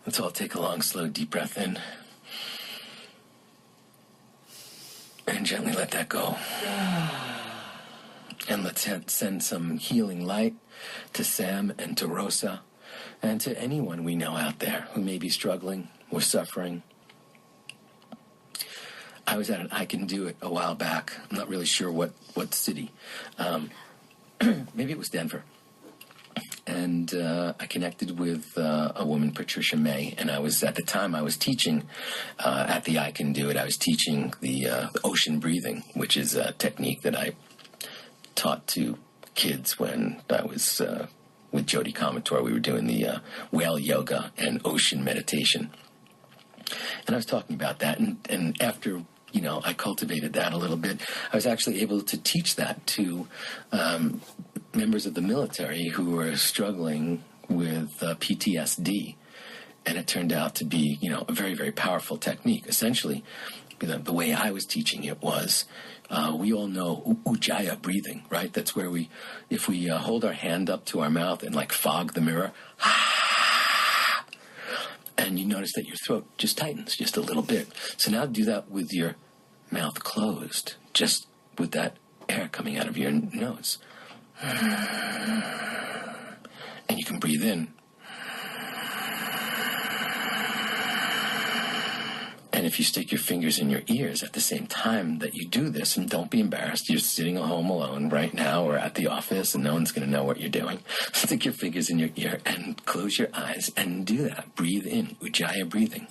Let's all take a long, slow, deep breath in. And gently let that go. And let's send some healing light to Sam and to Rosa and to anyone we know out there who may be struggling or suffering. I was at an I Can Do It a while back. I'm not really sure what city. Maybe it was Denver. And I connected with a woman, Patricia May, and at the time I was teaching at the I Can Do It. I was teaching the ocean breathing, which is a technique that I taught to kids when I was with Jody Comator. We were doing the whale yoga and ocean meditation. And I was talking about that, and after I cultivated that a little bit, I was actually able to teach that to members of the military who were struggling with PTSD. And it turned out to be, a very, very powerful technique. Essentially, the way I was teaching it was, we all know Ujjayi breathing, right? That's where if we hold our hand up to our mouth and like fog the mirror, and you notice that your throat just tightens just a little bit. So now do that with your mouth closed, just with that air coming out of your nose. And you can breathe in. And if you stick your fingers in your ears at the same time that you do this, and don't be embarrassed, you're sitting at home alone right now or at the office and no one's going to know what you're doing. Stick your fingers in your ear and close your eyes and do that. Breathe in, Ujjayi breathing.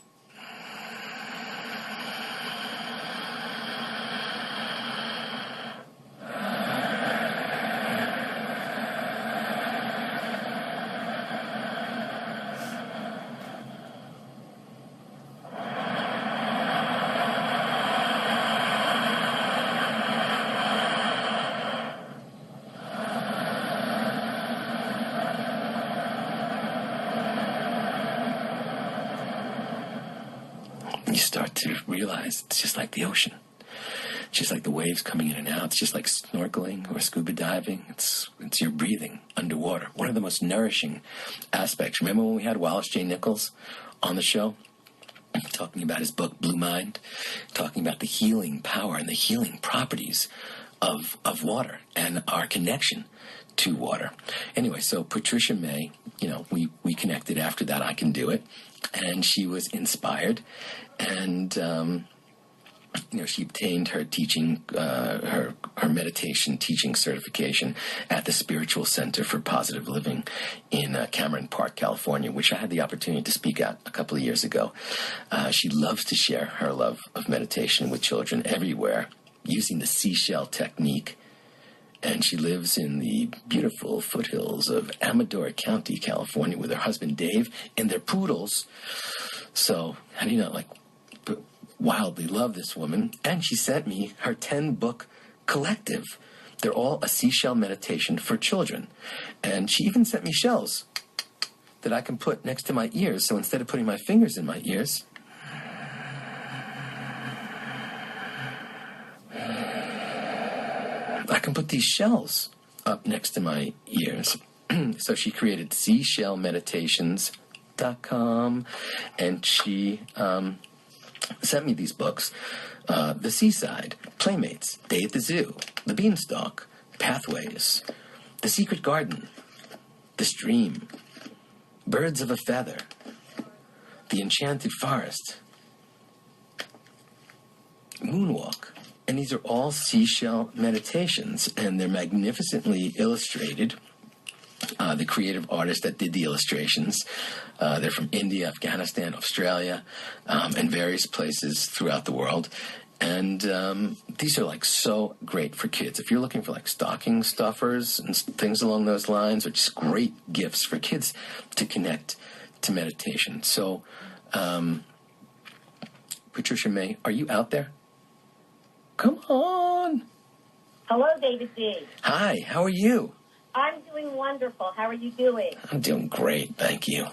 You start to realize it's just like the ocean. It's just like the waves coming in and out. It's just like snorkeling or scuba diving. It's your breathing underwater. One of the most nourishing aspects. Remember when we had Wallace J. Nichols on the show? Talking about his book, Blue Mind. Talking about the healing power and the healing properties of water and our connection to water. Anyway, so Patricia May, we connected after that I Can Do It. And she was inspired, and she obtained her teaching, her meditation teaching certification at the Spiritual Center for Positive Living in Cameron Park, California, which I had the opportunity to speak at a couple of years ago. She loves to share her love of meditation with children everywhere using the Seashell technique. And she lives in the beautiful foothills of Amador County, California, with her husband, Dave, and their poodles. So, how do you not, wildly love this woman? And she sent me her 10-book collective. They're all a Seashell meditation for children. And she even sent me shells that I can put next to my ears. So instead of putting my fingers in my ears, I can put these shells up next to my ears. So she created SeashellMeditations.com, and she sent me these books. The Seaside, Playmates, Day at the Zoo, The Beanstalk, Pathways, The Secret Garden, The Stream, Birds of a Feather, The Enchanted Forest, Moonwalk. And these are all Seashell meditations, and they're magnificently illustrated. The creative artists that did the illustrations, they're from India, Afghanistan, Australia, and various places throughout the world. And these are so great for kids. If you're looking for stocking stuffers and things along those lines, or just great gifts for kids to connect to meditation. So, Patricia May, are you out there? Come on. Hello, davidji. Hi, how are you? I'm doing wonderful. How are you doing? I'm doing great, thank you.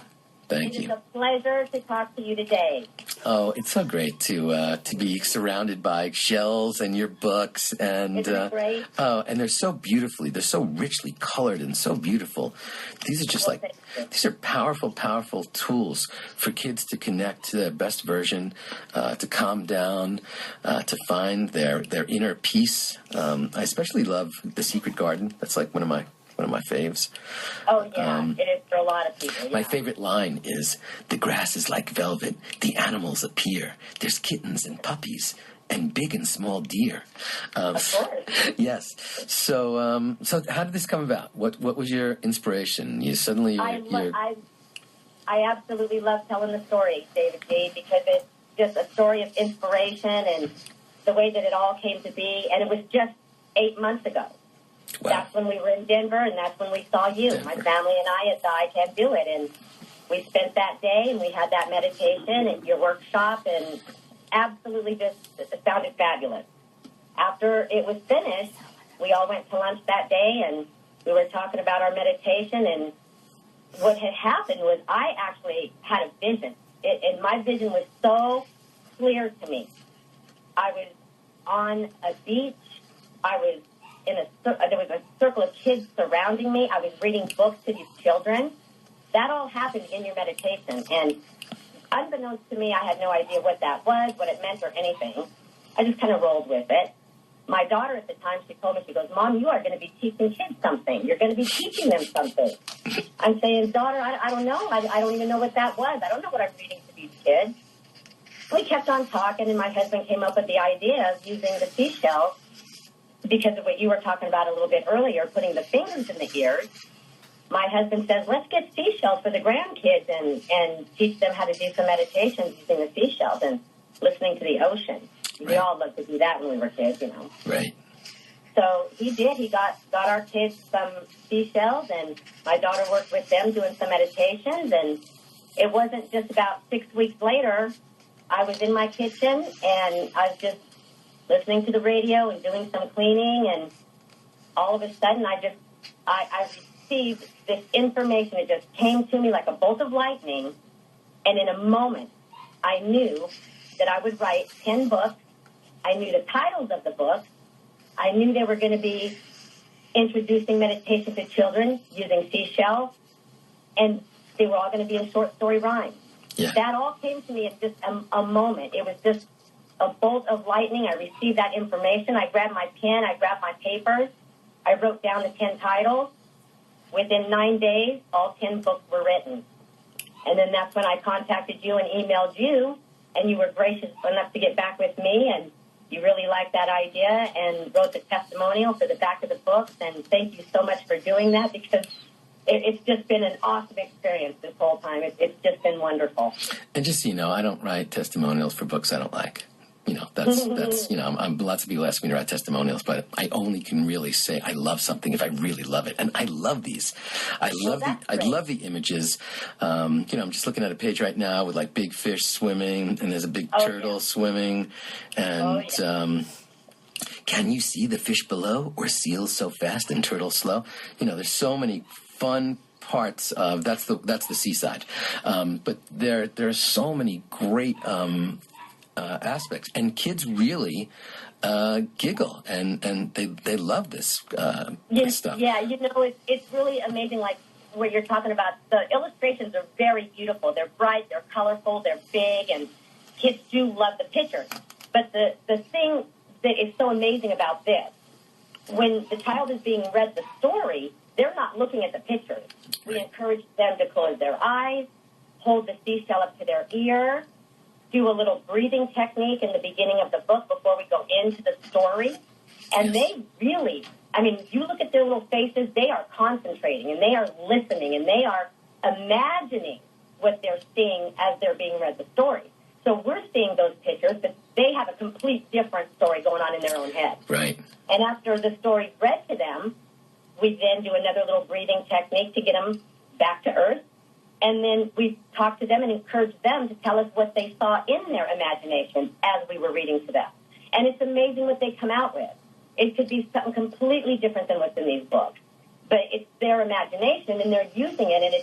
Thank It is you. a pleasure to talk to you today. Oh, it's so great to be surrounded by shells and your books, and Isn't it great? and they're so richly colored and so beautiful. These are just these are powerful, powerful tools for kids to connect to their best version, to calm down, to find their inner peace. I especially love The Secret Garden. That's like one of my faves. Oh, yeah, it is for a lot of people. Yeah. My favorite line is, "The grass is like velvet, the animals appear. There's kittens and puppies, and big and small deer." Of course. Yes. So, so how did this come about? What was your inspiration? You suddenly, I absolutely love telling the story, David G, because it's just a story of inspiration and the way that it all came to be. And it was just 8 months ago. Wow. That's when we were in Denver, and that's when we saw you. Denver. My family and I at the I Can Do It, and we spent that day, and we had that meditation at your workshop, and absolutely just found it fabulous. After it was finished, we all went to lunch that day, and we were talking about our meditation, and what had happened was I actually had a vision, and my vision was so clear to me. I was on a beach. I was there was a circle of kids surrounding me. I was reading books to these children. That all happened in your meditation. And unbeknownst to me, I had no idea what that was, what it meant, or anything. I just kind of rolled with it. My daughter at the time, she told me, she goes, "Mom, you are going to be teaching kids something. You're going to be teaching them something." I'm saying, "Daughter, I don't know. I don't even know what that was. I don't know what I'm reading to these kids." We kept on talking, and my husband came up with the idea of using the seashell, because of what you were talking about a little bit earlier, putting the fingers in the ears. My husband says, "Let's get seashells for the grandkids and teach them how to do some meditations using the seashells and listening to the ocean." Right. We all loved to do that when we were kids, you know. Right. So he did. He got our kids some seashells, and my daughter worked with them doing some meditations. And it wasn't just about 6 weeks later, I was in my kitchen, and I was just listening to the radio and doing some cleaning, and all of a sudden I received this information. It just came to me like a bolt of lightning, and in a moment I knew that I would write 10 books. I knew the titles of the books. I knew they were going to be introducing meditation to children using seashells, and they were all going to be in short story rhymes. Yeah. That all came to me in just a moment. It was just a bolt of lightning. I received that information. I grabbed my pen. I grabbed my papers. I wrote down the 10 titles. Within 9 days, all 10 books were written. And then that's when I contacted you and emailed you, and you were gracious enough to get back with me, and you really liked that idea and wrote the testimonial for the back of the books. And thank you so much for doing that, because it's just been an awesome experience this whole time. It's just been wonderful. And just so you know, I don't write testimonials for books I don't like. You know, that's you know, lots of people ask me to write testimonials, but I only can really say I love something if I really love it. And I love these. I love the images. You know, I'm just looking at a page right now with like big fish swimming, and there's a big turtle swimming, and can you see the fish below, or seals so fast and turtles slow? You know, there's so many fun parts of that's the seaside, but there are so many great aspects, and kids really giggle and they love this stuff. Yeah, you know, it's really amazing. Like what you're talking about, the illustrations are very beautiful. They're bright, they're colorful, they're big, and kids do love the pictures. But the thing that is so amazing about this, when the child is being read the story, they're not looking at the pictures. We encourage them to close their eyes, hold the seashell up to their ear, do a little breathing technique in the beginning of the book before we go into the story. And they really, I mean, you look at their little faces, they are concentrating, and they are listening, and they are imagining what they're seeing as they're being read the story. So we're seeing those pictures, but they have a complete different story going on in their own head. Right. And after the story's read to them, we then do another little breathing technique to get them back to earth. And then we talk to them and encourage them to tell us what they saw in their imagination as we were reading to them. And it's amazing what they come out with. It could be something completely different than what's in these books. But it's their imagination, and they're using it, and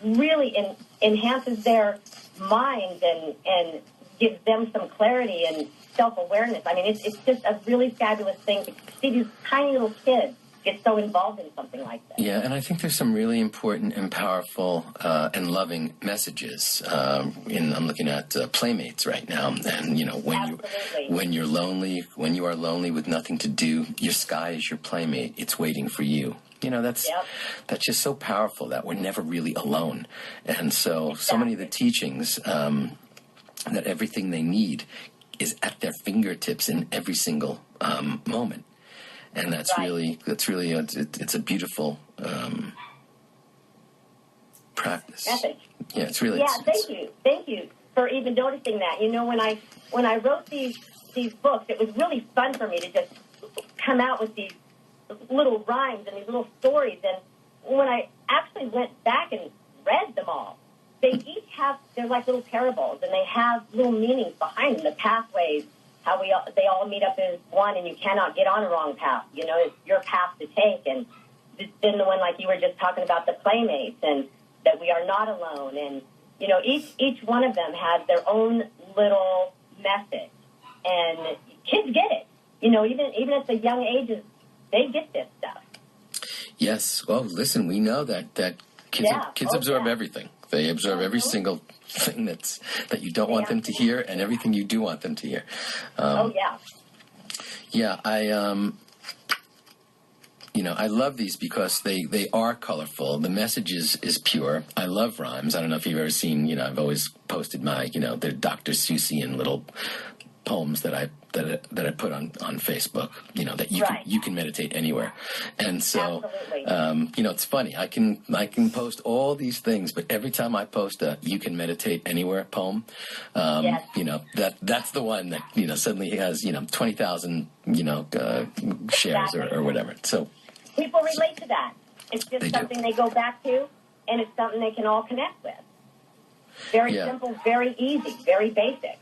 really enhances their minds and gives them some clarity and self-awareness. I mean, it's just a really fabulous thing to see these tiny little kids get so involved in something like this. Yeah, and I think there's some really important and powerful and loving messages. I'm looking at Playmates right now, and when you're lonely, when you are lonely with nothing to do, your sky is your playmate. It's waiting for you. That's just so powerful that we're never really alone. And so many of the teachings that everything they need is at their fingertips in every single moment. And that's really it's a beautiful practice. Message. Yeah, it's really. Yeah, thank you for even noticing that. When I wrote these books, it was really fun for me to just come out with these little rhymes and these little stories. And when I actually went back and read them all, they're like little parables, and they have little meanings behind them. The pathways. How they all meet up as one, and you cannot get on a wrong path. It's your path to take. And then the one like you were just talking about, the playmates, and that we are not alone. And each one of them has their own little message, and kids get it. Even at the young ages, they get this stuff. Yes. Well, listen, we know that kids absorb everything. They absorb every single thing that you don't want them to hear, and everything you do want them to hear. Yeah, I love these because they are colorful. The message is pure. I love rhymes. I don't know if you've ever seen, I've always posted my, they're Dr. Seussian little poems that I put on Facebook, that you can meditate anywhere. And so, it's funny. I can post all these things, but every time I post a "you can meditate anywhere" poem, that's the one that suddenly has 20,000 shares or whatever. So people relate to that. It's just something they go back to, and it's something they can all connect with. Very simple, very easy, very basic.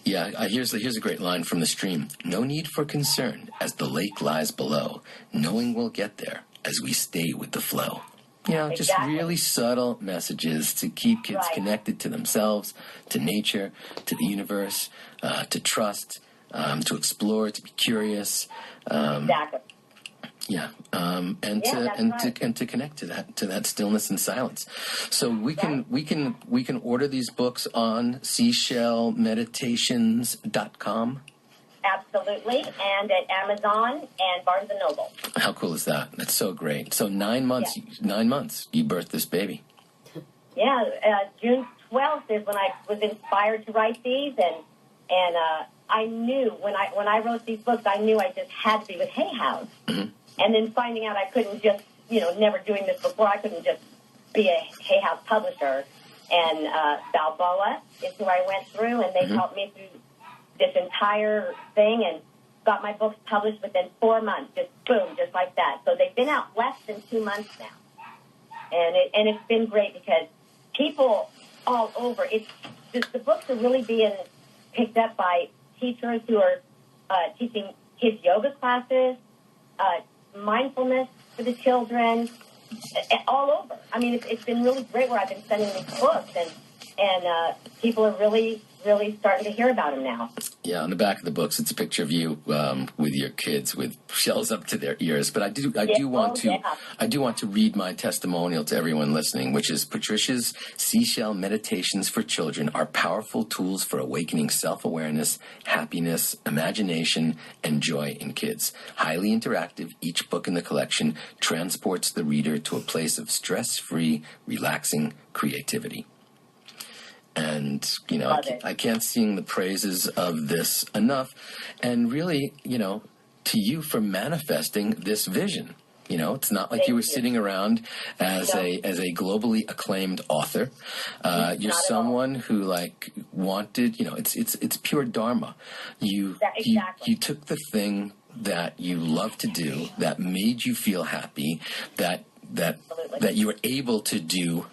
Yeah, here's a great line from the stream. No need for concern as the lake lies below. Knowing we'll get there as we stay with the flow. Just really subtle messages to keep kids connected to themselves, to nature, to the universe, to trust, to explore, to be curious. Exactly. Yeah, and to connect to that stillness and silence. So we can order these books on SeashellMeditations.com. Absolutely, and at Amazon and Barnes and Noble. How cool is that? That's so great. So 9 months, you birthed this baby. Yeah, June 12th is when I was inspired to write these, and I knew when I wrote these books, I knew I just had to be with Hay House. Mm-hmm. And then finding out I couldn't just, never doing this before, I couldn't just be a Hay House publisher. And Balboa is who I went through, and they helped me through this entire thing and got my books published within 4 months, just boom, just like that. So they've been out less than 2 months now. And it's been great because people all over, the books are really being picked up by teachers who are teaching kids yoga classes, mindfulness for the children, all over. I mean, it's been really great where I've been sending these books, and people are really, really starting to hear about them now. Yeah, on the back of the books, it's a picture of you with your kids with shells up to their ears. But I do want to read my testimonial to everyone listening, which is Patricia's Seashell Meditations for Children are powerful tools for awakening self-awareness, happiness, imagination, and joy in kids. Highly interactive, each book in the collection transports the reader to a place of stress-free, relaxing creativity. And, I can't sing the praises of this enough. And really, to you for manifesting this vision. It's not like you were sitting around as a globally acclaimed author. You're someone who wanted, it's pure dharma. You took the thing that you love to do, that made you feel happy, that you were able to do,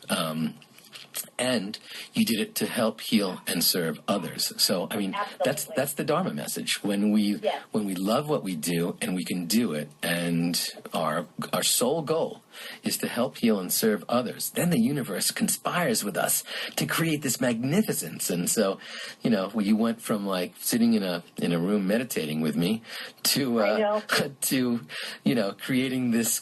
and you did it to help heal and serve others. So, I mean, Absolutely. that's the Dharma message. When we Yes. when we love what we do and we can do it, and our sole goal is to help heal and serve others, then the universe conspires with us to create this magnificence. And so, you know, you went from like sitting in a room meditating with me to to, you know, creating this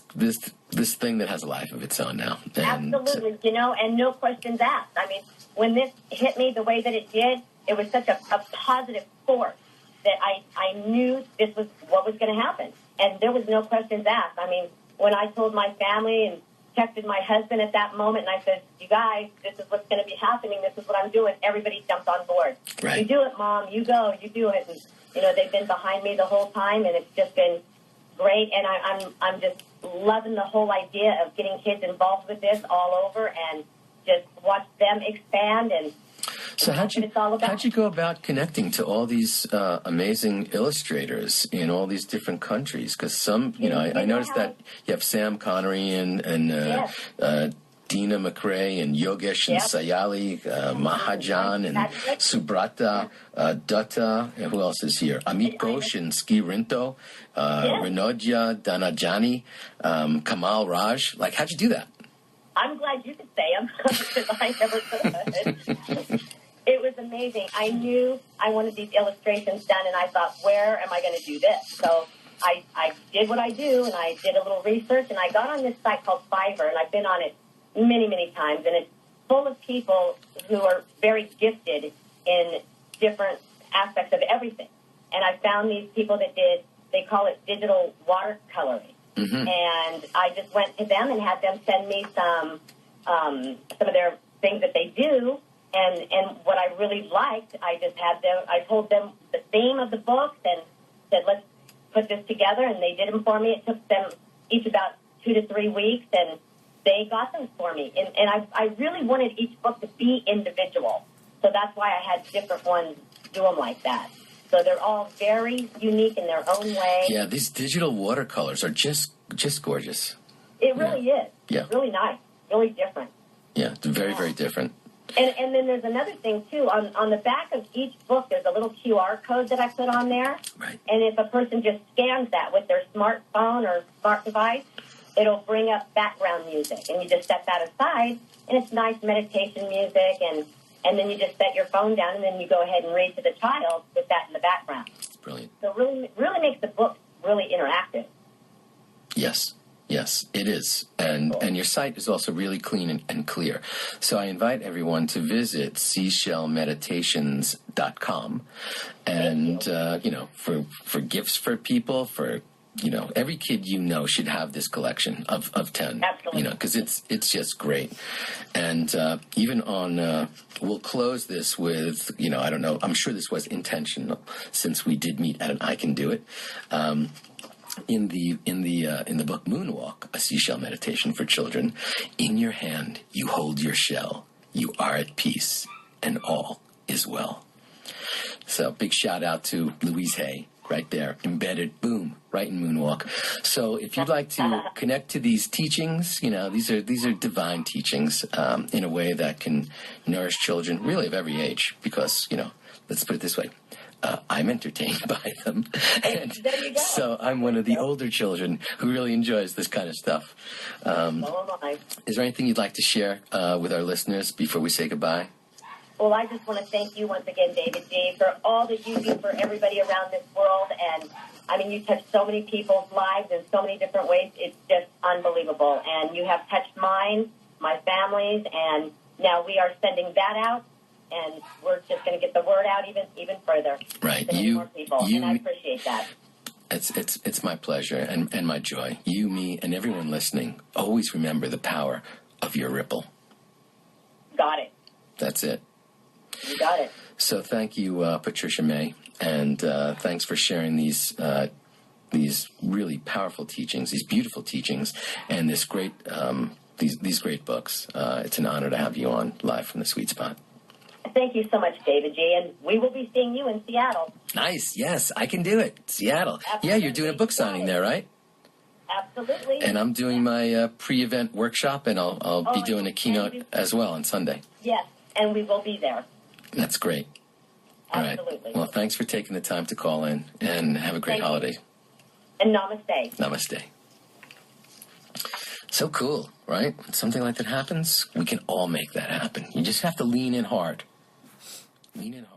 thing that has a life of its own now. And, Absolutely, you know, and no questions asked. I mean, when this hit me the way that it did, it was such a positive force that I knew this was what was going to happen. And there was no questions asked. I mean, when I told my family and texted my husband at that moment, and I said, you guys, this is what's going to be happening. This is what I'm doing. Everybody jumped on board. Right. You do it, Mom. You go. You do it. And, you know, they've been behind me the whole time, and it's just been great. And I'm just loving the whole idea of getting kids involved with this all over and just watch them expand. And so how'd you go about connecting to all these amazing illustrators in all these different countries? Because some, you know, I noticed that you have Sam Connery and Dina McRae and Yogesh and Sayali, Mahajan and Subrata Dutta. Who else is here? Amit Ghosh and Ski Rinto, Renodja Danajani, Kamal Raj. Like, how'd you do that? I'm glad you could say them because I never could. It was amazing. I knew I wanted these illustrations done, and I thought, where am I going to do this? So I did what I do, and I did a little research, and I got on this site called Fiverr, and I've been on it many, many times, and it's full of people who are very gifted in different aspects of everything. And I found these people that they call it digital watercoloring. Mm-hmm. And I just went to them and had them send me some of their things that they do. And what I really liked, I told them the theme of the books and said, let's put this together. And they did them for me. It took them each about 2 to 3 weeks, and they got them for me. And I really wanted each book to be individual. So that's why I had different ones do them like that. So they're all very unique in their own way. Yeah, these digital watercolors are just gorgeous. It really is. Yeah. It's really nice. Really different. Yeah, it's very, very different. And then there's another thing, too. On the back of each book, there's a little QR code that I put on there. Right. And if a person just scans that with their smartphone or smart device, it'll bring up background music. And you just set that aside, and it's nice meditation music. And then you just set your phone down, and then you go ahead and read to the child with that in the background. It's brilliant. So really, really makes the book really interactive. Yes, it is. And your site is also really clean and clear. So I invite everyone to visit SeashellMeditations.com. And, you know, for gifts for people, for, you know, every kid you know should have this collection of 10. Absolutely. You know, because it's just great. And even on, we'll close this with, you know, I don't know, I'm sure this was intentional since we did meet at an I Can Do It. In the book Moonwalk, a Seashell Meditation for Children, in your hand you hold your shell. You are at peace, and all is well. So big shout out to Louise Hay, right there, embedded, boom, right in Moonwalk. So if you'd like to connect to these teachings, you know, these are divine teachings in a way that can nourish children, really of every age, because, you know, let's put it this way. I'm entertained by them. And there you go. so I'm one of the older children who really enjoys this kind of stuff. So am I. Is there anything you'd like to share with our listeners before we say goodbye? Well, I just want to thank you once again, davidji, for all that you do for everybody around this world. And, I mean, you touch so many people's lives in so many different ways. It's just unbelievable. And you have touched mine, my family's, and now we are sending that out. And we're just going to get the word out even further. Right. To more people. And I appreciate that. It's my pleasure and my joy. You, me, and everyone listening, always remember the power of your ripple. Got it. That's it. You got it. So thank you, Patricia May, and thanks for sharing these really powerful teachings, these beautiful teachings, and this great these great books. It's an honor to have you on live from the Sweet Spot. Thank you so much, davidji, and we will be seeing you in Seattle. Nice. Yes, I can do it. Seattle. Absolutely. Yeah, you're doing a book signing there, right? Absolutely. And I'm doing my pre-event workshop, and I'll be doing a keynote as well on Sunday. Yes, and we will be there. That's great. All Absolutely. right. Well, thanks for taking the time to call in, and have a great holiday. And namaste. Namaste. So cool, right? When something like that happens, we can all make that happen. You just have to lean in hard. Lean in hard.